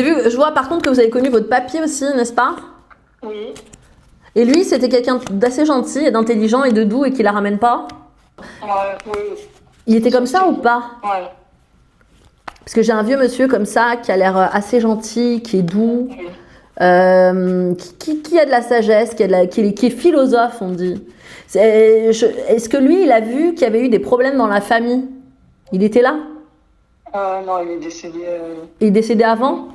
Je vois par contre que vous avez connu votre papy aussi, n'est-ce pas? Oui. Et lui, c'était quelqu'un d'assez gentil et d'intelligent et de doux et qui la ramène pas? Oui. Il était comme ça ou pas? Ouais. Parce que j'ai un vieux monsieur comme ça qui a l'air assez gentil, qui est doux, Oui. qui a de la sagesse, qui est philosophe, on dit. Est-ce que lui, il a vu qu'il y avait eu des problèmes dans la famille? Il était là? Non, il est décédé. Il est décédé avant?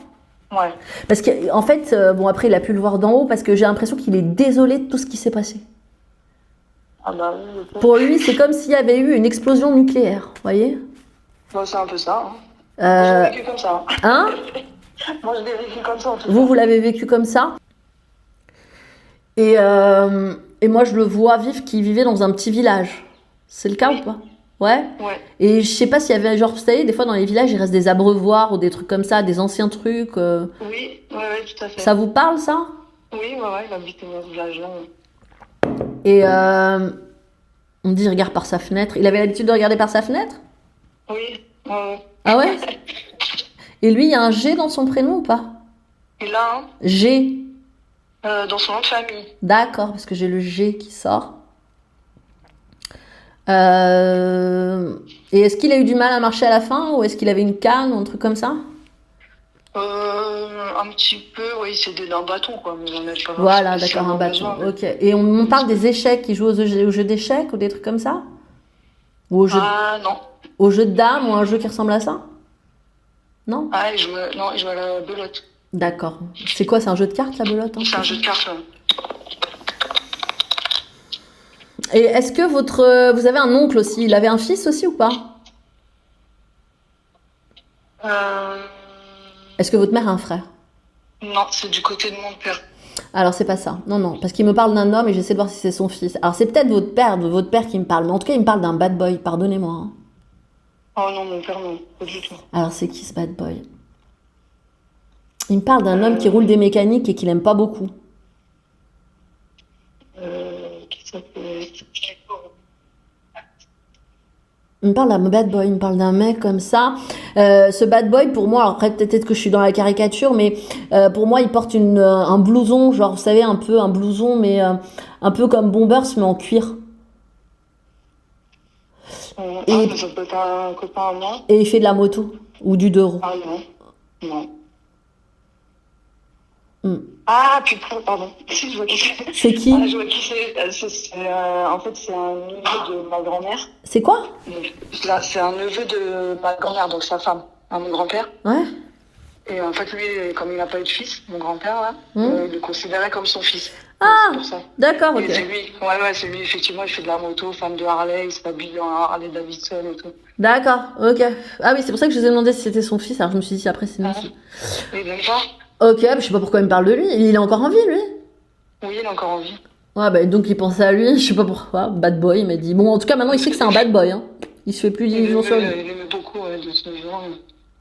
Ouais. Parce qu'en fait, bon après il a pu le voir d'en haut parce que j'ai l'impression qu'il est désolé de tout ce qui s'est passé. Ah bah oui. Pour lui, c'est comme s'il y avait eu une explosion nucléaire, vous voyez? Moi, c'est un peu ça. Moi, je Euh, l'ai vécu comme ça. hein? Moi, je l'ai vécu comme ça en tout cas. Vous l'avez vécu comme ça? Et moi, je le vois vivre qui vivait dans un petit village. C'est le cas Oui. ou pas? Ouais. Ouais. Et je sais pas s'il y avait, genre, vous savez, des fois dans les villages, il reste des abreuvoirs ou des trucs comme ça, des anciens trucs. Oui, tout à fait. Ça vous parle, ça? Oui, il habite dans ce village-là. Et on dit, il regarde par sa fenêtre. Il avait l'habitude de regarder par sa fenêtre? Oui. Ah ouais? Et lui, il y a un G dans son prénom ou pas? Et là, G. dans son nom de famille. D'accord, parce que j'ai le G qui sort. Et est-ce qu'il a eu du mal à marcher à la fin ou est-ce qu'il avait une canne ou un truc comme ça? Un petit peu, oui, il s'est donné un bâton, quoi. Mais on n'a pas Voilà, d'accord, spécialement un bâton. besoin, mais- Ok. Et on parle des échecs, il joue aux jeux d'échecs ou des trucs comme ça? Ou Ah non. au jeu de dames ou un jeu qui ressemble à ça? Non? Ah, il joue à la belote. D'accord. C'est quoi, c'est un jeu de cartes la belote, hein? C'est un jeu de cartes. Et est-ce que vous avez un oncle aussi? Il avait un fils aussi ou pas? Est-ce que votre mère a un frère? Non, c'est du côté de mon père. Alors c'est pas ça. Non, non, parce qu'il me parle d'un homme et j'essaie de voir si c'est son fils. Alors c'est peut-être votre père qui me parle, mais en tout cas il me parle d'un bad boy, pardonnez-moi, hein. Oh non, mon père, non, pas du tout. Alors c'est qui ce bad boy? Il me parle d'un homme qui roule des mécaniques et qu'il aime pas beaucoup. Qui s'appelle... Il me parle d'un bad boy, il me parle d'un mec comme ça. Ce bad boy, pour moi, alors après peut-être que je suis dans la caricature, mais pour moi, il porte un blouson, genre, vous savez, un peu un blouson, mais un peu comme Bombers, mais en cuir. mais ça peut être un copain à moi. Et il fait de la moto, ou du deux roues. Ah non. Hmm. Ah, putain, pardon. Si, je vois qui c'est. C'est qui? Ah, je vois qui c'est. En fait, c'est un neveu de ma grand-mère. C'est quoi? Donc, là, c'est un neveu de ma grand-mère, donc sa femme, à mon grand-père. Ouais. Et en fait, lui, comme il n'a pas eu de fils, mon grand-père, là, il le considérait comme son fils. Donc, Ah, c'est pour ça. d'accord, Et ok. c'est lui, c'est lui, effectivement, il fait de la moto, fan de Harley, il s'habille en Harley Davidson et tout. D'accord, ok. Ah oui, c'est pour ça que je vous ai demandé si c'était son fils, alors je me suis dit après c'est non. Et même pas. Ok, je sais pas pourquoi il me parle de lui. Il est encore en vie, lui? Oui, il est encore en vie. Ouais, bah donc il pensait à lui, je sais pas pourquoi. Bad boy, il m'a dit. Bon, en tout cas, maintenant il sait que c'est un bad boy, hein. Il se fait plus d'illusions sur lui. Il aimait beaucoup de ce genre.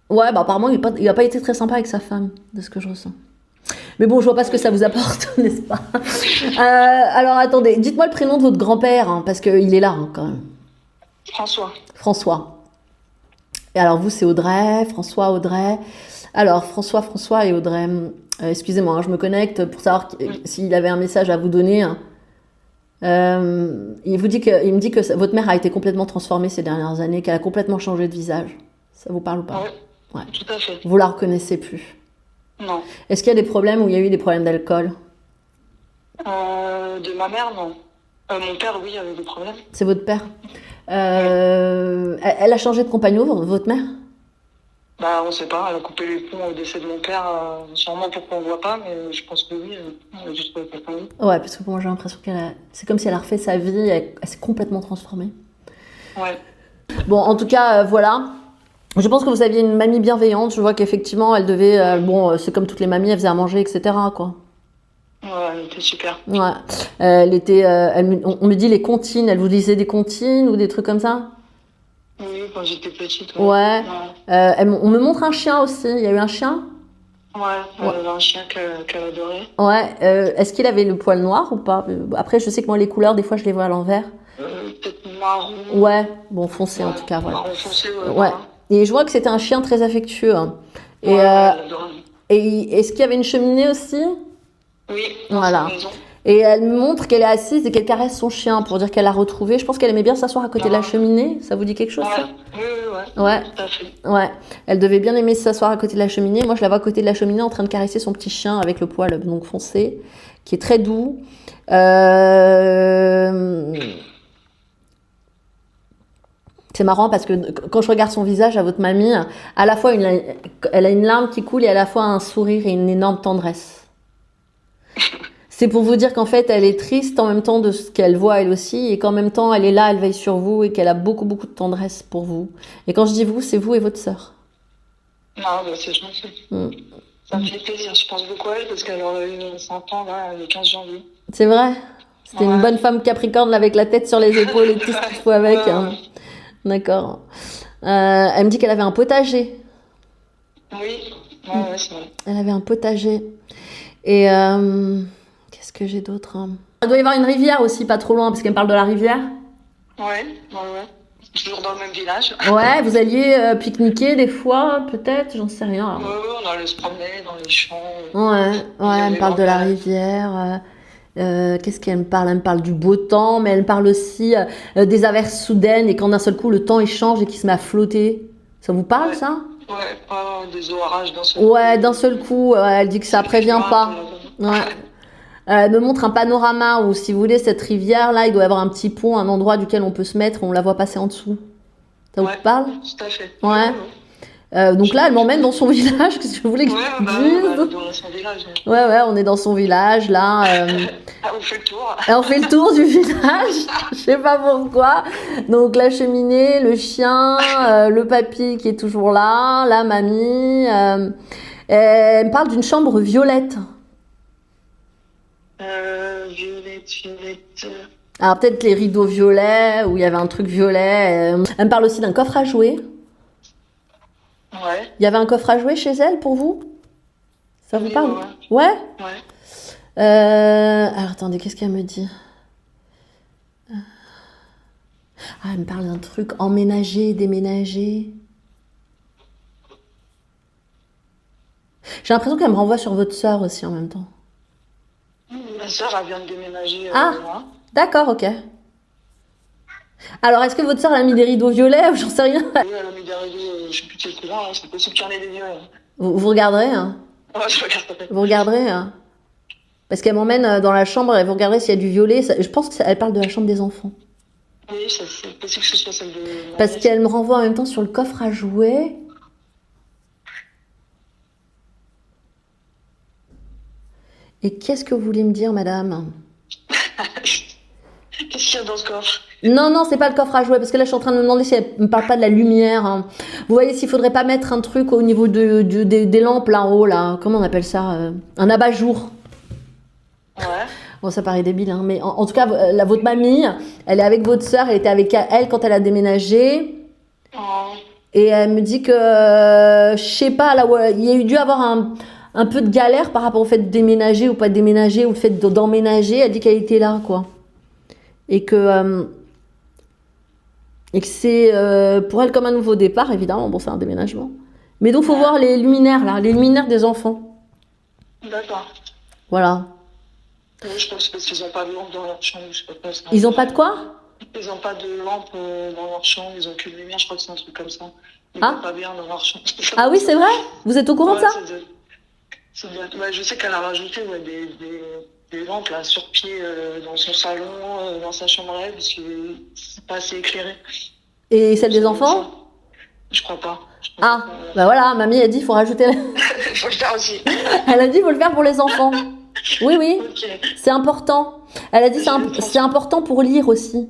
Ouais, bah apparemment il a pas été très sympa avec sa femme, de ce que je ressens. Mais bon, je vois pas ce que ça vous apporte, n'est-ce pas? Alors attendez, dites-moi le prénom de votre grand-père, hein, parce qu'il est là, hein, quand même. François. François. Et alors vous, c'est Audrey, François, Audrey. Alors François et Audrey. Excusez-moi, hein, je me connecte pour savoir s'il avait un message à vous donner. Il me dit que votre mère a été complètement transformée ces dernières années, qu'elle a complètement changé de visage. Ça vous parle ou pas? Ouais, tout à fait. Vous la reconnaissez plus? Non. Est-ce qu'il y a des problèmes où il y a eu des problèmes d'alcool? De ma mère, non. Mon père, oui, avait des problèmes. C'est votre père? Elle a changé de compagnon, votre mère? Bah, on sait pas, elle a coupé les ponts au décès de mon père, sûrement pour qu'on voit pas, mais je pense que oui, elle a juste trouvé quelqu'un d'autre. Ouais, parce que moi j'ai l'impression c'est comme si elle a refait sa vie, elle s'est complètement transformée. Ouais. Bon, en tout cas, voilà. Je pense que vous aviez une mamie bienveillante. Je vois qu'effectivement, elle devait... bon, c'est comme toutes les mamies, elle faisait à manger, etc., quoi. Ouais, elle était super. Ouais. Elle était... on me dit les comptines. Elle vous disait des comptines ou des trucs comme ça? Oui, quand j'étais petite. Ouais. On me montre un chien aussi. Il y a eu un chien? Ouais, elle avait un chien qu'elle adorait. Ouais. Est-ce qu'il avait le poil noir ou pas? Après, je sais que moi, les couleurs, des fois, je les vois à l'envers. Peut-être marron. Ouais. Bon, foncé, en tout cas, voilà. Marron foncé, Ouais. Et je vois que c'était un chien très affectueux, hein. Et, elle adorait. Et est-ce qu'il y avait une cheminée aussi? Oui, dans Voilà. sa maison. Et elle me montre qu'elle est assise et qu'elle caresse son chien pour dire qu'elle l'a retrouvé. Je pense qu'elle aimait bien s'asseoir à côté de la Ah. cheminée. Ça vous dit quelque chose, Ouais, ça? oui, oui, ouais, Ouais, tout à fait. ouais. Elle devait bien aimer s'asseoir à côté de la cheminée. Moi, je la vois à côté de la cheminée en train de caresser son petit chien avec le poil donc foncé, qui est très doux. Euh, C'est marrant parce que quand je regarde son visage à votre mamie, à la fois elle a une larme qui coule et à la fois un sourire et une énorme tendresse. C'est pour vous dire qu'en fait, elle est triste en même temps de ce qu'elle voit elle aussi, et qu'en même temps, elle est là, elle veille sur vous, et qu'elle a beaucoup, beaucoup de tendresse pour vous. Et quand je dis vous, c'est vous et votre sœur. Non, bah, c'est gentil. Mm. Ça me fait plaisir. Je pense beaucoup à elle parce qu'elle aurait eu 100 ans là, le 15 janvier. C'est vrai? C'était une Ouais. bonne femme capricorne là, avec la tête sur les épaules et tout ce qu'il faut avec. Ouais, Hein. ouais. D'accord. Elle me dit qu'elle avait un potager. Oui, ouais, ouais, c'est vrai. Elle avait un potager. Et qu'est-ce que j'ai d'autre? Hein. Il doit y avoir une rivière aussi, pas trop loin, parce qu'elle me parle de la rivière. Ouais, ouais, ouais. Toujours dans le même village. Ouais, vous alliez pique-niquer des fois, peut-être, j'en sais rien. Ouais, ouais, on allait se promener dans les champs. Ouais, Il y ouais, elle me avait parle de la grand-père. rivière. Qu'est-ce qu'elle me parle? Elle me parle du beau temps, mais elle me parle aussi des averses soudaines et quand d'un seul coup le temps il change et qu'il se met à flotter. Ça vous parle Ouais, ça? ouais, pas des orages d'un seul Ouais, coup. d'un seul coup, elle dit que ça C'est prévient plus pas. grave. Ouais. Elle me montre un panorama où, si vous voulez, cette rivière là, il doit y avoir un petit pont, un endroit duquel on peut se mettre, on la voit passer en dessous. Ça vous Ouais, parle? tout à fait. Ouais. Ouais, Donc là, elle m'emmène dans son village. Qu'est-ce que vous voulez que ouais, je vous bah, ouais, bah, dise? dans son village. Ouais, ouais, on est dans son village là. Ah, on fait le tour. Et on fait le tour du village, je sais pas pourquoi. Donc la cheminée, le chien, le papy qui est toujours là, la mamie. Elle me parle d'une chambre violette. Violette. Alors peut-être les rideaux violets, où il y avait un truc violet. Elle me parle aussi d'un coffre à jouer. Ouais, Il y avait un coffre à jouer chez elle pour vous? Ça vous oui, parle? ouais, Ouais? ouais. Alors attendez, qu'est-ce qu'elle me dit? Ah, elle me parle d'un truc emménager, déménager. J'ai l'impression qu'elle me renvoie sur votre sœur aussi en même temps. Ma soeur, elle vient de déménager Ah, là. d'accord, ok. Alors, est-ce que votre sœur elle a mis des rideaux violets ou j'en sais rien? Oui, elle a mis des rideaux, je sais plus de quelle couleur, hein, c'est possible qu'il y en ait des vieux. Vous regarderez, hein? Ouais, je regarde. Vous regarderez, hein? Parce qu'elle m'emmène dans la chambre et vous regarderez s'il y a du violet. Je pense qu'elle parle de la chambre des enfants. Oui, c'est possible que ce soit celle de ma Parce nièce. qu'elle me renvoie en même temps sur le coffre à jouets. Et qu'est-ce que vous voulez me dire, madame? Qu'est-ce qu'il y a dans ce coffre? Non, non, c'est pas le coffre à jouets, parce que là, je suis en train de me demander si elle me parle pas de la lumière. Hein. Vous voyez, s'il faudrait pas mettre un truc au niveau des lampes là en haut, là. Comment on appelle ça? Un abat-jour. Ouais. Bon, ça paraît débile, hein, mais en tout cas, votre mamie, elle est avec votre sœur, elle était avec elle quand elle a déménagé. Oh. Et elle me dit que, je sais pas, là, il y a eu dû avoir un peu de galère par rapport au fait de déménager ou pas de déménager, ou le fait d'emménager. Elle dit qu'elle était là, quoi. Et que c'est pour elle comme un nouveau départ, évidemment. Bon, c'est un déménagement. Mais donc, faut voir les luminaires, là, les luminaires des enfants. D'accord. Voilà. Oui, je pense parce qu'ils n'ont pas de lampe dans leur chambre, je sais pas ça. Ils ont pas de quoi? Ils n'ont pas de lampe dans leur chambre, ils ont qu'une lumière, je crois que c'est un truc comme ça. Ils Ah. voient pas bien dans leur chambre. Ah oui, c'est vrai? Vous êtes au courant de ça? Ouais, je sais qu'elle a rajouté des lampes là, sur pied dans son salon, dans sa chambre à elle, parce que c'est pas assez éclairé. Et celle des enfants? Je crois pas. Ah, bah voilà, mamie a dit, il faut rajouter. Il faut le faire aussi. Elle a dit, il faut le faire pour les enfants. Oui, oui, Ok. c'est important. Elle a dit, c'est important pour lire aussi.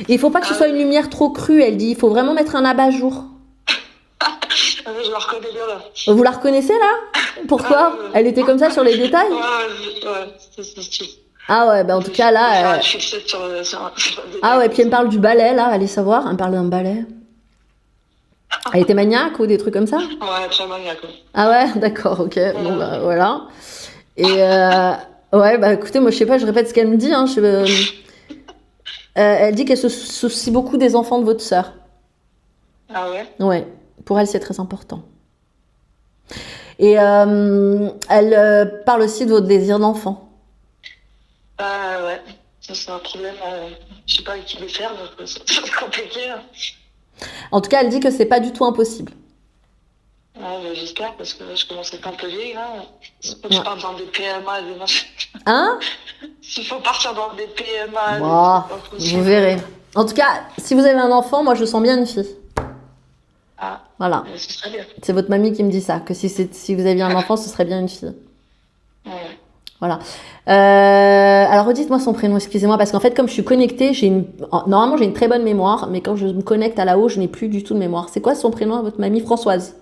Et il faut pas que ce soit une lumière trop crue, elle dit, il faut vraiment mettre un abat-jour. Ah oui, je la reconnais bien là. Vous la reconnaissez là? Pourquoi? Elle était comme ça sur les détails? Ouais, c'est stylé. Ah ouais, bah en tout cas là. Je suis fixée sur Ah ouais, puis elle me parle du ballet là, allez savoir, elle me parle d'un ballet. Elle était maniaque ou des trucs comme ça? Ouais, très maniaque. Ah ouais, d'accord, ok. Bon bah voilà. Et ouais, bah écoutez, moi je sais pas, je répète ce qu'elle me dit. Hein, elle dit qu'elle se soucie beaucoup des enfants de votre sœur. Ah ouais? Ouais, pour elle c'est très important. Et elle parle aussi de votre désir d'enfant. Ouais, ça c'est un problème. Je sais pas avec qui le faire, donc c'est compliqué. Hein. En tout cas, elle dit que c'est pas du tout impossible. Ouais, bah, j'espère parce que là, je commence à être un peu vieille. Là. S'il faut que je Ouais. parte dans des PMA, des machins. Hein? S'il faut partir dans des PMA, des Bon, trucs pas vous possibles. verrez. En tout cas, si vous avez un enfant, moi je sens bien une fille. Ah, Voilà. ce serait bien. C'est votre mamie qui me dit ça, que si vous aviez un enfant, ce serait bien une fille. Ouais. Voilà. Alors redites-moi son prénom, excusez-moi, parce qu'en fait, comme je suis connectée, normalement j'ai une très bonne mémoire, mais quand je me connecte à là-haut, je n'ai plus du tout de mémoire. C'est quoi son prénom à votre mamie? Françoise?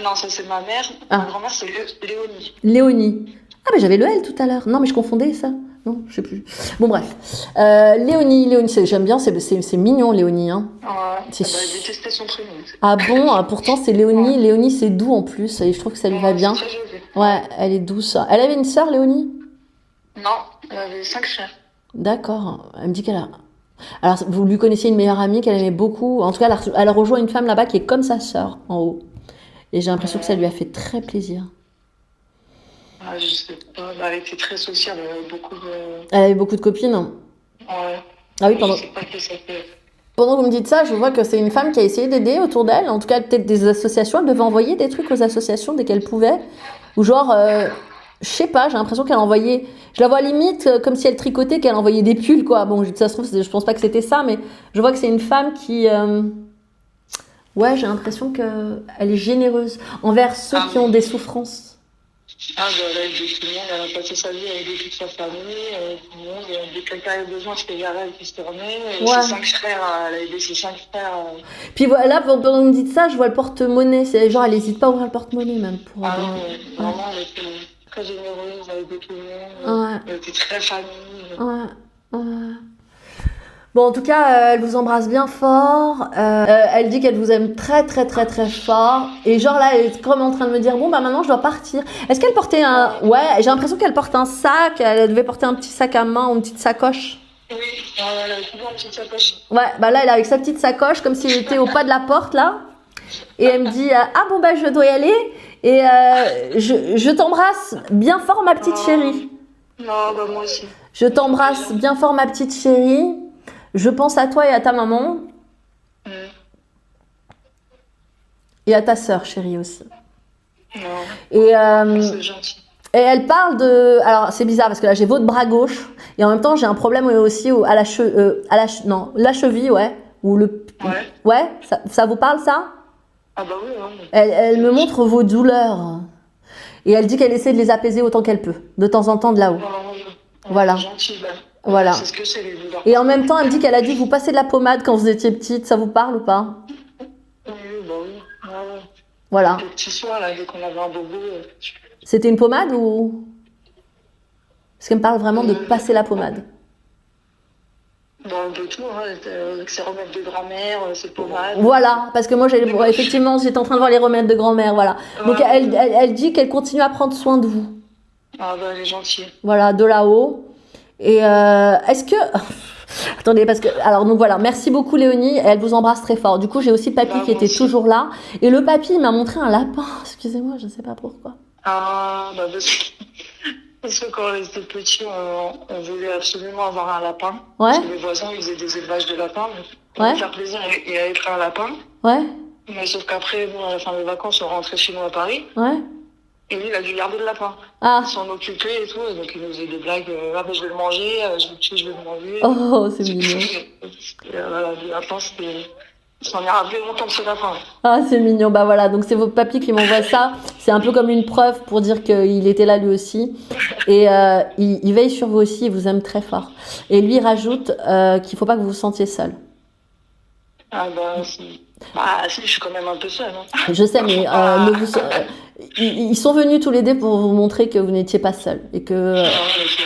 Non, ça c'est ma mère. Ah. Ma grand-mère c'est Léonie. Léonie. Ah, mais j'avais le L tout à l'heure. Non, mais je confondais ça. Non, je sais plus. Bon, bref. Léonie, j'aime bien, c'est mignon, Léonie. Hein. Ouais, C'est j'ai détesté son prénom. Ah bon, pourtant c'est Léonie. Léonie, c'est doux en plus, et je trouve que ça lui va bien. C'est très joli. Ouais, elle est douce. Elle avait une sœur, Léonie? Non, elle avait 5 frères. D'accord. Elle me dit qu'elle a. Alors, vous lui connaissiez une meilleure amie qu'elle aimait beaucoup. En tout cas, elle a rejoint une femme là-bas qui est comme sa sœur, en haut. Et j'ai l'impression que ça lui a fait très plaisir. Ah, je sais pas, elle était très sociale, elle avait beaucoup de. Elle avait beaucoup de copines. Ouais. Ah oui, Je sais pas que ça fait. pendant que vous me dites ça, je vois que c'est une femme qui a essayé d'aider autour d'elle. En tout cas, peut-être des associations. Elle devait envoyer des trucs aux associations dès qu'elle pouvait. Ou genre, je sais pas, j'ai l'impression qu'elle envoyait. Je la vois limite comme si elle tricotait, qu'elle envoyait des pulls, quoi. Bon, ça se trouve, je pense pas que c'était ça, mais je vois que c'est une femme qui. Ouais, j'ai l'impression qu'elle est généreuse envers ceux qui ont des souffrances. Ah, bah, elle a aidé tout le monde, elle a passé sa vie à aider toute sa famille, tout le monde. Dès que quelqu'un avait besoin, c'était vers elle qui se tournait. Ouais. Ses 5 frères, elle a aidé ses 5 frères. Puis voilà, pendant que vous me dites ça, je vois le porte-monnaie. C'est genre, elle hésite pas à ouvrir le porte-monnaie même pour. Ah non, vraiment, elle était très généreuse, elle a aidé tout le monde. Ouais. Elle était très famille. Ouais. Ouais. Bon, en tout cas, elle vous embrasse bien fort. Elle dit qu'elle vous aime très, très, très, très fort. Et genre là, elle est comme en train de me dire, bon, bah maintenant, je dois partir. Est-ce qu'elle portait un... Ouais, j'ai l'impression qu'elle porte un sac. Elle devait porter un petit sac à main ou une petite sacoche. Oui, elle avait toujours une petite sacoche. Ouais, bah là, elle est avec sa petite sacoche, comme s'il était au pas de la porte, là. Et elle me dit, ah bon, bah je dois y aller. Et je t'embrasse bien fort, ma petite chérie. Non, bah moi aussi. Je t'embrasse bien fort, ma petite chérie. Je pense à toi et à ta maman. Et à ta sœur, chérie, aussi. Non, Et, c'est gentil. et elle parle de... Alors, c'est bizarre parce que là, j'ai votre bras gauche. Et en même temps, j'ai un problème aussi à la cheville, ouais. Ou le... Ouais. Ouais, ça vous parle, ça? Ah bah oui, ouais. Elle me montre vos douleurs. Et elle dit qu'elle essaie de les apaiser autant qu'elle peut. De temps en temps, de là-haut. Voilà. C'est gentil, bah. Voilà. C'est ce que c'est, les douleurs. Et en même temps, elle me dit qu'elle a dit que vous passez de la pommade quand vous étiez petite. Ça vous parle ou pas? Oui, bah oui. Ouais. Voilà. Les petits soins, là, dès qu'on avait un bobo. C'était une pommade ou... Parce qu'elle me parle vraiment de passer la pommade. Bah, un peu tout, hein. C'est remèdes de grand-mère, c'est pommade. Voilà, parce que moi, effectivement, j'étais en train de voir les remèdes de grand-mère, voilà. Donc, elle dit qu'elle continue à prendre soin de vous. Ah bah, elle est gentille. Voilà, de là-haut. Et est-ce que... Attendez, parce que... Alors, donc voilà, merci beaucoup Léonie, elle vous embrasse très fort. Du coup, j'ai aussi le papy qui était toujours là. Et le papy, il m'a montré un lapin. Excusez-moi, je ne sais pas pourquoi. Ah, bah parce que quand on était petits, on voulait absolument avoir un lapin. Ouais. Parce que les voisins, ils faisaient des élevages de lapins. Pour nous faire plaisir, il avait pris un lapin. Ouais. Mais sauf qu'après, nous, à la fin des vacances, on rentrait chez nous à Paris. Ouais. Et lui, il a dû garder le lapin. Ah. Il s'en occupait et tout. Et donc, il nous faisait des blagues. Ah, ben, je vais le manger. Je le tue, je vais le manger. Oh, c'est mignon. Voilà, le lapin, c'était... Il s'en est rappelé longtemps de ce lapin. Ah, c'est mignon. Bah voilà, donc c'est votre papy qui m'envoie ça. C'est un peu comme une preuve pour dire qu'il était là lui aussi. Et il veille sur vous aussi, il vous aime très fort. Et lui, il rajoute qu'il faut pas que vous vous sentiez seul. Ah bah si. Bah si, je suis quand même un peu seule. Hein. Je sais, mais ils sont venus tous les deux pour vous montrer que vous n'étiez pas seul. Et que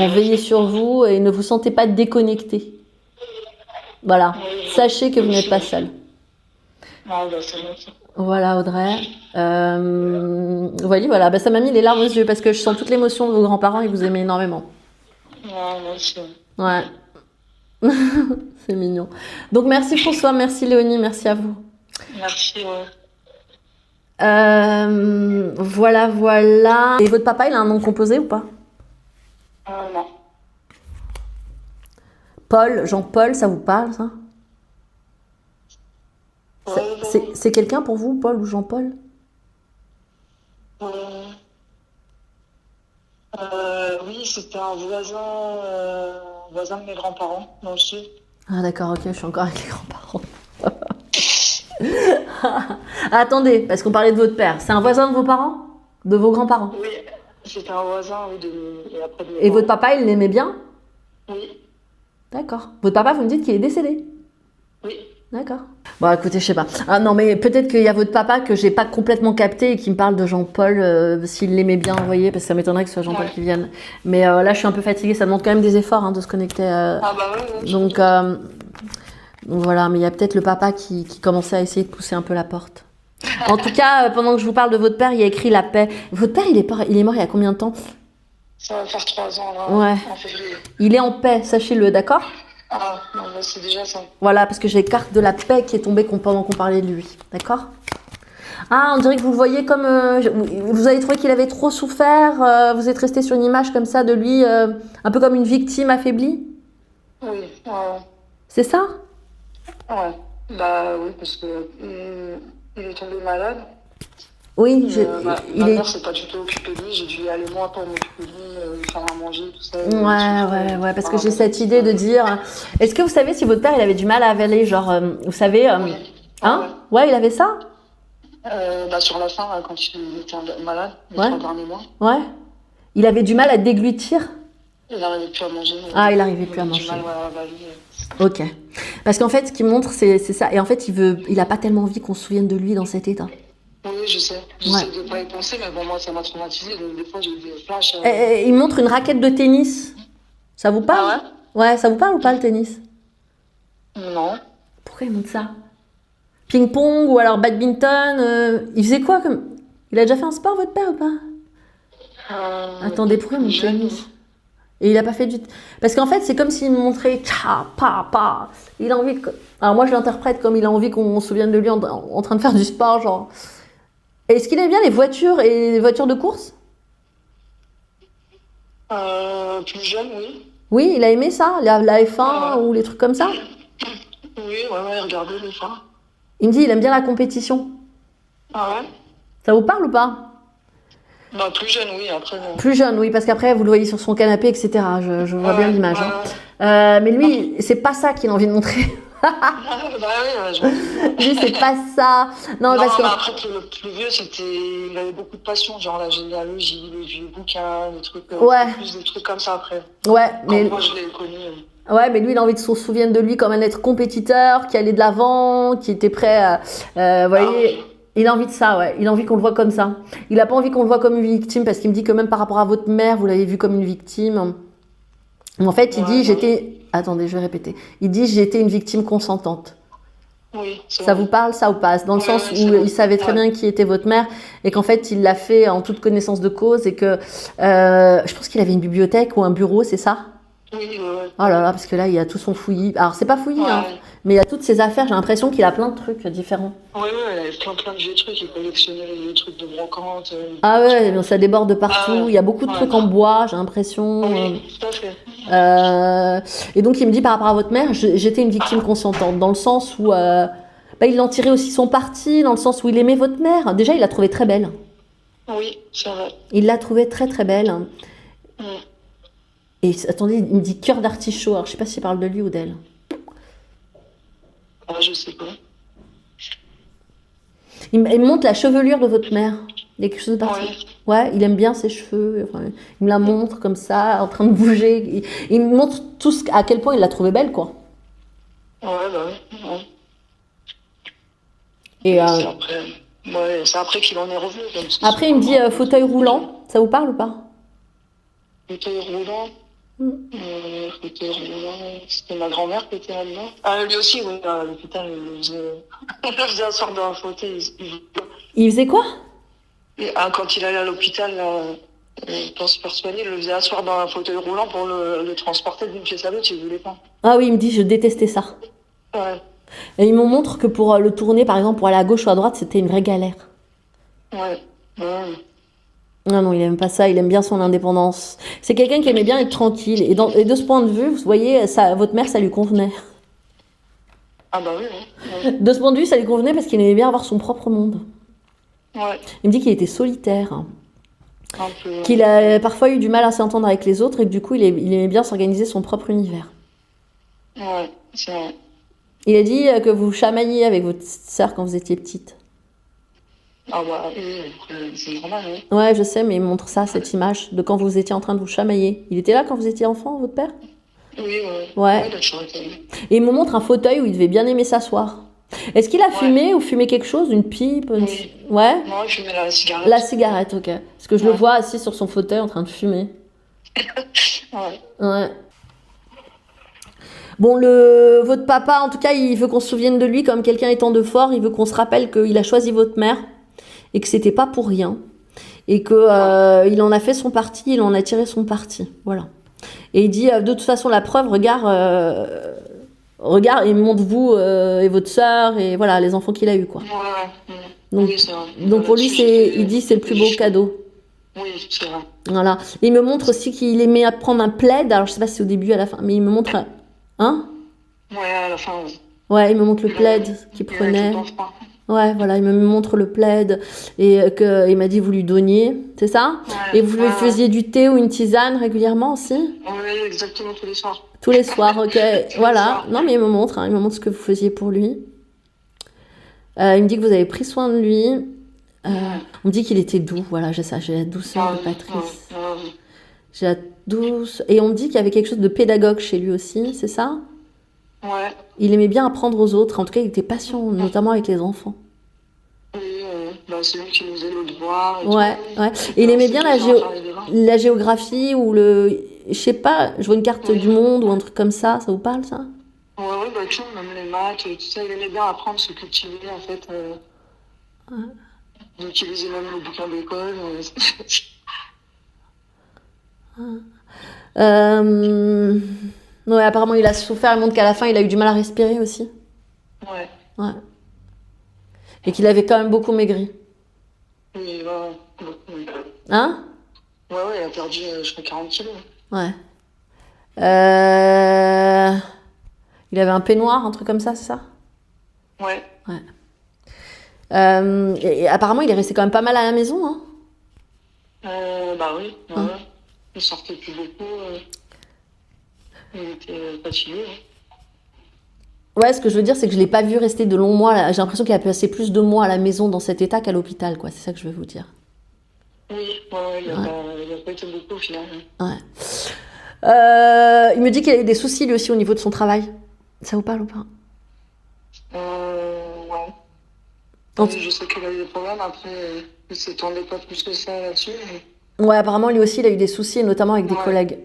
on veillait sur vous et ne vous sentez pas déconnecté. Voilà. Sachez que vous n'êtes pas seul. Ah bah c'est bon ça. Voilà Audrey. Voilà, bah, ça m'a mis les larmes aux yeux parce que je sens toute l'émotion de vos grands-parents et vous aimez énormément. Ouais, moi aussi. Ouais. C'est mignon. Donc merci François, merci Léonie, merci à vous. Merci, ouais. Voilà, voilà. Et votre papa, il a un nom composé ou pas? Non. Paul, Jean-Paul, ça vous parle, ça? Ouais, C'est quelqu'un pour vous, Paul ou Jean-Paul? euh, oui, c'était un voisin de mes grands-parents dans le sud. Ah d'accord, ok, je suis encore avec les grands-parents. Ah, attendez, parce qu'on parlait de votre père. C'est un voisin de vos parents? De vos grands-parents? Oui, c'était un voisin, oui, et après de mes Et votre parents. papa, il l'aimait bien? Oui, D'accord. Votre papa, vous me dites qu'il est décédé? oui. D'accord. Bon, écoutez, je sais pas. Ah non, mais peut-être qu'il y a votre papa que j'ai pas complètement capté et qui me parle de Jean-Paul, s'il l'aimait bien, vous voyez, parce que ça m'étonnerait que ce soit Jean-Paul Ouais. qui vienne. Mais là, je suis un peu fatiguée, ça demande quand même des efforts hein, de se connecter. Ah bah ouais, ouais, Donc, donc voilà, mais il y a peut-être le papa qui commençait à essayer de pousser un peu la porte. En tout cas, pendant que je vous parle de votre père, il y a écrit la paix. Votre père, il est mort il y a combien de temps? ça va faire 3 ans là, Ouais. en février. Il est en paix, sachez-le, d'accord? Ah, non, bah, c'est déjà ça. Voilà, parce que j'ai carte de la paix qui est tombée pendant qu'on parlait de lui, d'accord? Ah, on dirait que vous le voyez comme... vous avez trouvé qu'il avait trop souffert, vous êtes resté sur une image comme ça de lui, un peu comme une victime affaiblie? Oui, ouais, C'est ça? ouais. Bah oui, parce que il est tombé malade. Oui, Ma il est... mère s'est pas du tout occupée de lui, j'ai dû y aller moi pour m'occuper de lui, lui faire à manger, tout ça. Ouais, parce que j'ai cette idée de dire... Est-ce que vous savez si votre père, il avait du mal à avaler, genre, vous savez... Oui. Hein? Ouais, il avait ça? Bah, sur la fin, là, quand il était malade, les Ouais. 3 derniers mois, Ouais. Il avait du mal à déglutir? il n'arrivait plus à manger. Ah, il n'arrivait plus à avait du manger. mal à avaler. Ok. Parce qu'en fait, ce qu'il montre, c'est ça. Et en fait, il a pas tellement envie qu'on se souvienne de lui dans cet état. Oui, je sais. Ouais. J'essaie de pas y penser, mais bon, moi, ça m'a traumatisé. Donc, des fois, j'ai eu des flashs. Il montre une raquette de tennis. Ça vous parle? Ah Ouais, ça vous parle ou pas le tennis? ouais? Non. Pourquoi il montre ça? Ping-pong ou alors badminton? Il faisait quoi comme... Il a déjà fait un sport, votre père, ou pas? Attendez, pourquoi il montre jeune. tennis? Et il a pas fait du... Parce qu'en fait, c'est comme s'il me montrait... Tcha, pa, pa. Il a envie... Alors moi, je l'interprète comme il a envie qu'on se souvienne de lui en train de faire du sport, genre... Est-ce qu'il aime bien les voitures et les voitures de course? Plus jeune, oui. Oui, il a aimé ça, la F1 Ouais. ou les trucs comme ça. Oui, ouais, regardez les fois. Il me dit il aime bien la compétition. Ah ouais? Ça vous parle ou pas? Bah, plus jeune, oui, après. Plus jeune, oui, parce qu'après vous le voyez sur son canapé, etc. Je vois bien l'image. Hein. Mais lui, c'est pas ça qu'il a envie de montrer. Bah oui, je... Lui, c'est pas ça. Non, Non, parce que... mais après, le plus vieux, il avait beaucoup de passion, genre la généalogie, les vieux bouquins, les trucs, Ouais. plus des trucs comme ça après. Ouais, mais... Quand moi, je l'ai connu. Ouais, mais lui, il a envie qu'on se souvienne de lui comme un être compétiteur, qui allait de l'avant, qui était prêt à... vous voyez, il a envie de ça, ouais. Il a envie qu'on le voit comme ça. Il a pas envie qu'on le voit comme une victime, parce qu'il me dit que même par rapport à votre mère, vous l'avez vu comme une victime. En fait, il dit, j'étais... Attendez, je vais répéter. Il dit, j'étais une victime consentante. Oui, Ça vous parle, ça ou pas? Dans le sens où il savait très bien qui était votre mère et qu'en fait, il l'a fait en toute connaissance de cause et que je pense qu'il avait une bibliothèque ou un bureau, c'est ça? Oui, Oh là là, parce que là, il y a tout son fouillis. Alors, c'est pas fouillis, hein, mais il y a toutes ses affaires. J'ai l'impression qu'il a plein de trucs différents. Oui, il avait plein de vieux trucs. Il collectionnait les trucs de brocante. Ah ouais, donc ça déborde de partout. Ah ouais. Il y a beaucoup de trucs en bois, j'ai l'impression. Oui, tout à fait. Et donc, il me dit par rapport à votre mère, j'étais une victime consentante, dans le sens où il en tirait aussi son parti, dans le sens où il aimait votre mère. Déjà, il l'a trouvée très belle. Oui, c'est vrai. Il l'a trouvée très très belle. Mm. Et attendez, il me dit cœur d'artichaut. Alors, je sais pas s'il parle de lui ou d'elle. Ah, je sais pas. Il me montre la chevelure de votre mère. Il y a quelque chose de particulier. Ouais. Ouais, il aime bien ses cheveux. Enfin, il me la montre comme ça, en train de bouger. Il me montre à quel point il l'a trouvée belle, quoi. Ouais, bah oui. Ouais. Et c'est après qu'il en est revenu. après, il me dit fauteuil roulant. Ça vous parle ou pas? Fauteuil roulant. Fauteuil roulant. C'était ma grand-mère qui était là-dedans. Ah, lui aussi, oui, à l'hôpital, il le faisait asseoir dans un fauteuil. Il faisait quoi? Quand il allait à l'hôpital, pour se faire soigner, il le faisait asseoir dans un fauteuil roulant pour le transporter d'une pièce à l'autre, il voulait pas. Ah oui, il me dit je détestais ça. Ouais. Et il me montre que pour le tourner, par exemple, pour aller à gauche ou à droite, c'était une vraie galère. Ouais. Ouais. Non, non, il aime pas ça, il aime bien son indépendance. C'est quelqu'un qui aimait bien être tranquille. Et de ce point de vue, vous voyez, ça, votre mère, ça lui convenait. Ah bah oui, ouais. De ce point de vue, ça lui convenait parce qu'il aimait bien avoir son propre monde. Ouais, Il me dit qu'il était solitaire, un peu. qu'il a parfois eu du mal à s'entendre avec les autres et que du coup, il aimait bien s'organiser son propre univers. Ouais, c'est vrai. Il a dit que vous chamailliez avec votre sœur quand vous étiez petite. Ah bah oui, c'est normal, oui. Ouais, je sais, mais il me montre ça, cette image de quand vous étiez en train de vous chamailler. Il était là quand vous étiez enfant, votre père? Oui, ouais. Ouais. Ouais, il a toujours été. Et il me montre un fauteuil où il devait bien aimer s'asseoir. Est-ce qu'il a fumé ou fumé quelque chose? Une pipe? Oui. Ouais? Non, il fumait la cigarette. La cigarette, ok. Parce que je le Ouais. vois assis sur son fauteuil en train de fumer. Ouais. Ouais. Bon, votre papa, en tout cas, il veut qu'on se souvienne de lui comme quelqu'un étant de fort. Il veut qu'on se rappelle qu'il a choisi votre mère et que c'était pas pour rien. Et que il en a fait son parti, il en a tiré son parti. Voilà. Et il dit, de toute façon, la preuve, regarde, il montre vous et votre sœur et voilà, les enfants qu'il a eu, quoi. Ouais. Donc, Oui, c'est vrai. donc pour lui, il dit c'est le plus beau cadeau. Oui, c'est vrai. Voilà. Et il me montre aussi qu'il aimait prendre un plaid. Alors, je sais pas si c'est au début, à la fin, mais il me montre. Hein? Ouais, à la fin, oui. Ouais, il me montre le plaid qu'il Il a prenait. tout enfant. Ouais, voilà, il me montre le plaid et il m'a dit vous lui donniez, c'est ça? Ouais, Et vous lui faisiez du thé ou une tisane régulièrement aussi? Oui, exactement, tous les soirs. Tous les soirs, ok. Tous Voilà. les soirs. Non, mais il me montre ce que vous faisiez pour lui. Il me dit que vous avez pris soin de lui. On me dit qu'il était doux, voilà, j'ai ça, j'ai la douceur de Patrice. J'ai la douce. Et on me dit qu'il y avait quelque chose de pédagogue chez lui aussi, c'est ça? Ouais. Il aimait bien apprendre aux autres, en tout cas il était patient, notamment avec les enfants. Oui, bah, c'est lui qui nous faisait le devoir. Et Ouais, tout. ouais. Et il aimait bien Ouais, la géographie ou je sais pas, je vois une carte du monde ou un truc comme ça vous parle ça? bah, tu vois, même les maths, tout ça, il aimait bien apprendre, se cultiver, en fait. D'utiliser même le bouquin d'école. Ouais, apparemment il a souffert, il montre qu'à la fin il a eu du mal à respirer aussi. Ouais. Ouais. Et qu'il avait quand même beaucoup maigri. Oui, ouais. Hein? Ouais, il a perdu, je crois, 40 kilos. Ouais. Il avait un peignoir, un truc comme ça, c'est ça? Ouais. Ouais. Et apparemment, il est resté quand même pas mal à la maison, hein? Bah oui, ouais. Il sortait plus beaucoup. Il était fatigué. Ouais, ce que je veux dire, c'est que je l'ai pas vu rester de longs mois. Là. J'ai l'impression qu'il a passé plus de mois à la maison dans cet état qu'à l'hôpital, quoi. C'est ça que je veux vous dire. Oui, il a pas été beaucoup au final. Ouais. Il me dit qu'il a eu des soucis lui aussi au niveau de son travail. Ça vous parle ou pas? Ouais. Oui, je sais qu'il a eu des problèmes. Après, il s'est tourné pas plus que ça là-dessus. Mais... Ouais, apparemment, lui aussi, il a eu des soucis, notamment avec des collègues.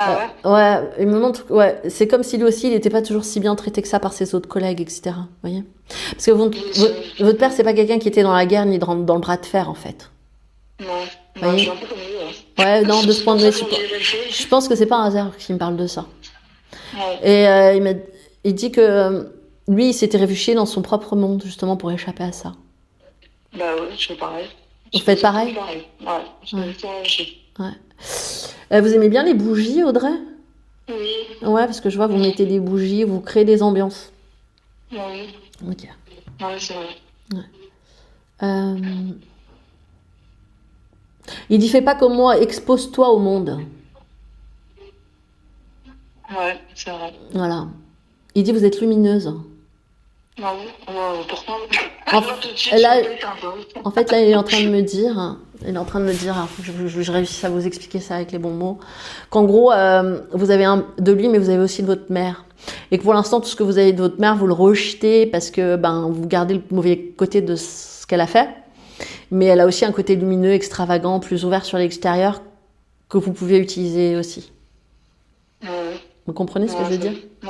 Ah ouais? Ouais, il me montre, ouais, c'est comme si lui aussi, il n'était pas toujours si bien traité que ça par ses autres collègues, etc. Vous voyez? Parce que votre père, c'est pas quelqu'un qui était dans la guerre ni dans le bras de fer, en fait. Non, je suis un peu comme lui. Ouais, non, de ce point de vue, je pense que c'est pas un hasard qu'il me parle de ça. Ouais. Et il dit que lui, il s'était réfugié dans son propre monde, justement, pour échapper à ça. Bah ouais, je fais pareil. Vous faites pareil? Ouais. Vous aimez bien les bougies, Audrey? Oui. Ouais, parce que je vois, vous mettez des bougies, vous créez des ambiances. Oui. Ok. Ouais, c'est vrai. Ouais. Il dit, fais pas comme moi, expose-toi au monde. Ouais, c'est vrai. Voilà. Il dit, vous êtes lumineuse. Ah oui, pourtant... En fait, là, il est en train de me dire, alors, je réussis à vous expliquer ça avec les bons mots, qu'en gros, vous avez de lui, mais vous avez aussi de votre mère. Et que pour l'instant, tout ce que vous avez de votre mère, vous le rejetez parce que vous gardez le mauvais côté de ce qu'elle a fait. Mais elle a aussi un côté lumineux, extravagant, plus ouvert sur l'extérieur, que vous pouvez utiliser aussi. Vous comprenez ce que je veux dire? Ouais.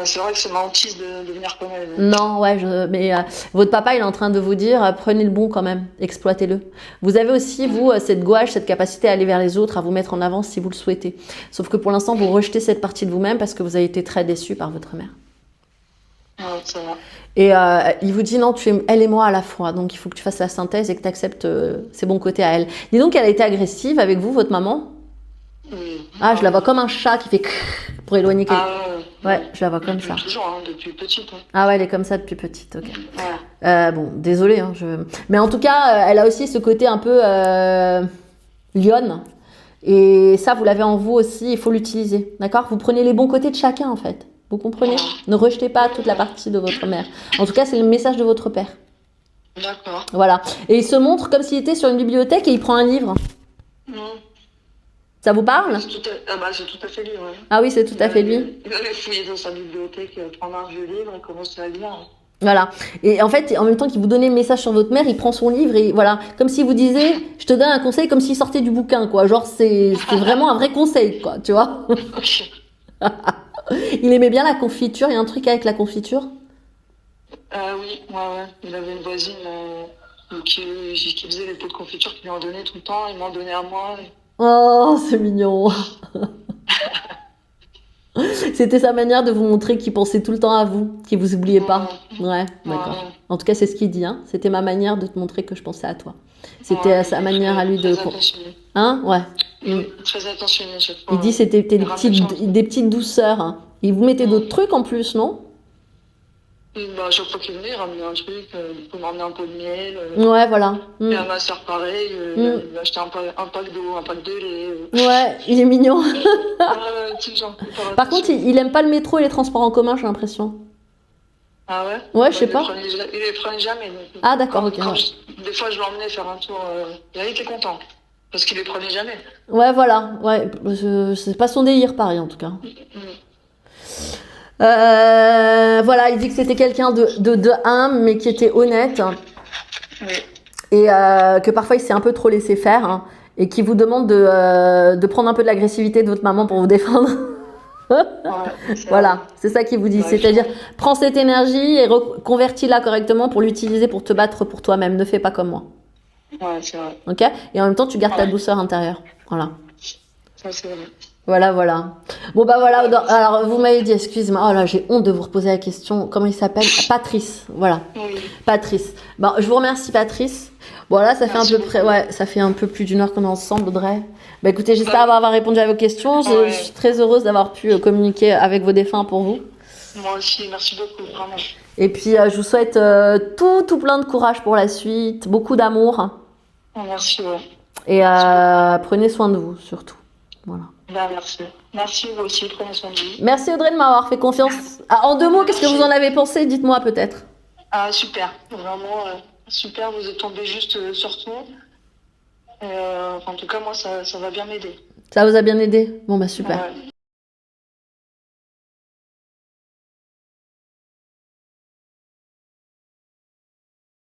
C'est vrai que c'est ma hantise de venir comme elle. Non, ouais, mais votre papa, il est en train de vous dire, prenez le bon quand même, exploitez-le. Vous avez aussi, vous, cette gouache, cette capacité à aller vers les autres, à vous mettre en avant si vous le souhaitez. Sauf que pour l'instant, vous rejetez cette partie de vous-même parce que vous avez été très déçu par votre mère. Ouais, ça va. Et il vous dit non, tu es elle et moi à la fois. Donc il faut que tu fasses la synthèse et que tu acceptes ses bons côtés à elle. Dis donc, elle a été agressive avec vous, votre maman? Ah, je la vois comme un chat qui fait pour éloigner quelqu'un. Ouais, je la vois comme ça. Toujours, hein, depuis petite. Hein. Ah ouais, elle est comme ça depuis petite, ok. Ouais. Bon, désolée, hein, mais en tout cas, elle a aussi ce côté un peu lionne. Et ça, vous l'avez en vous aussi, il faut l'utiliser, d'accord? Vous prenez les bons côtés de chacun, en fait. Vous comprenez? Ne rejetez pas toute la partie de votre mère. En tout cas, c'est le message de votre père. D'accord. Voilà. Et il se montre comme s'il était sur une bibliothèque et il prend un livre. Ça vous parle? C'est tout à fait lui, ouais. Ah oui, c'est tout à fait lui. Il allait fouiller dans sa bibliothèque, prendre un vieux livre et commencer à lire. Voilà. Et en fait, en même temps qu'il vous donnait le message sur votre mère, il prend son livre et voilà, comme s'il vous disait, je te donne un conseil comme s'il sortait du bouquin, quoi. Genre, c'est vraiment un vrai conseil, quoi, tu vois. Il aimait bien la confiture. Il y a un truc avec la confiture? Oui, ouais. Il avait une voisine qui faisait les pots de confiture qu'il lui en donnait tout le temps. Il m'en donnait à moi. Oh, c'est mignon. C'était sa manière de vous montrer qu'il pensait tout le temps à vous, qu'il vous oubliait pas. Ouais, d'accord. En tout cas, c'est ce qu'il dit. Hein. C'était ma manière de te montrer que je pensais à toi. C'était sa manière à lui de. Hein, ouais. Très attentionné chaque fois. Il dit c'était des petites douceurs. Hein. Il vous mettait d'autres trucs en plus, non? Bah, chaque fois qu'il venait, il ramenait un truc. Il peut m'emmener un pot de miel. Ouais, voilà. Et à ma soeur, pareil. Il achetait un pack d'eau, un pack de lait. Ouais, il est mignon. Genre, par contre, il aime pas le métro et les transports en commun, j'ai l'impression. Ah ouais? Ouais, je sais pas. Il les prenait jamais. Donc, ah d'accord, ok. Des fois, je l'emmenais faire un tour. Il était content. Parce qu'il les prenait jamais. Ouais, voilà. Ouais, c'est pas son délire, pareil, en tout cas. Voilà, il dit que c'était quelqu'un de humble, mais qui était honnête. Oui. Et que parfois, il s'est un peu trop laissé faire. Hein, et qui vous demande de prendre un peu de l'agressivité de votre maman pour vous défendre. Voilà, c'est ça qu'il vous dit. C'est-à-dire, prends cette énergie et convertis-la correctement pour l'utiliser pour te battre pour toi-même. Ne fais pas comme moi. Ouais, c'est vrai. Ok? Et en même temps, tu gardes ta douceur intérieure. Voilà. Ça, c'est vrai. Voilà. Bon, bah voilà. Alors, vous m'avez dit, excusez-moi. Oh là, j'ai honte de vous reposer la question. Comment il s'appelle? Patrice. Voilà. Oui. Patrice. Bon, je vous remercie, Patrice. Bon, là, ça fait un peu plus d'une heure qu'on est ensemble, Audrey. Bah écoutez, j'espère avoir répondu à vos questions. Je suis très heureuse d'avoir pu communiquer avec vos défunts pour vous. Moi aussi, merci beaucoup, vraiment. Et puis, je vous souhaite tout plein de courage pour la suite, beaucoup d'amour. Merci, ouais. Et prenez soin de vous, surtout. Voilà. Merci. Merci, vous aussi, prenez soin de vous. Merci Audrey de m'avoir fait confiance. Ah, en 2 mots, qu'est-ce que vous en avez pensé? Dites-moi peut-être. Ah, super. Vraiment, super. Vous êtes tombé juste sur tout. En tout cas, moi, ça va bien m'aider. Ça vous a bien aidé? Bon, bah super. Ouais.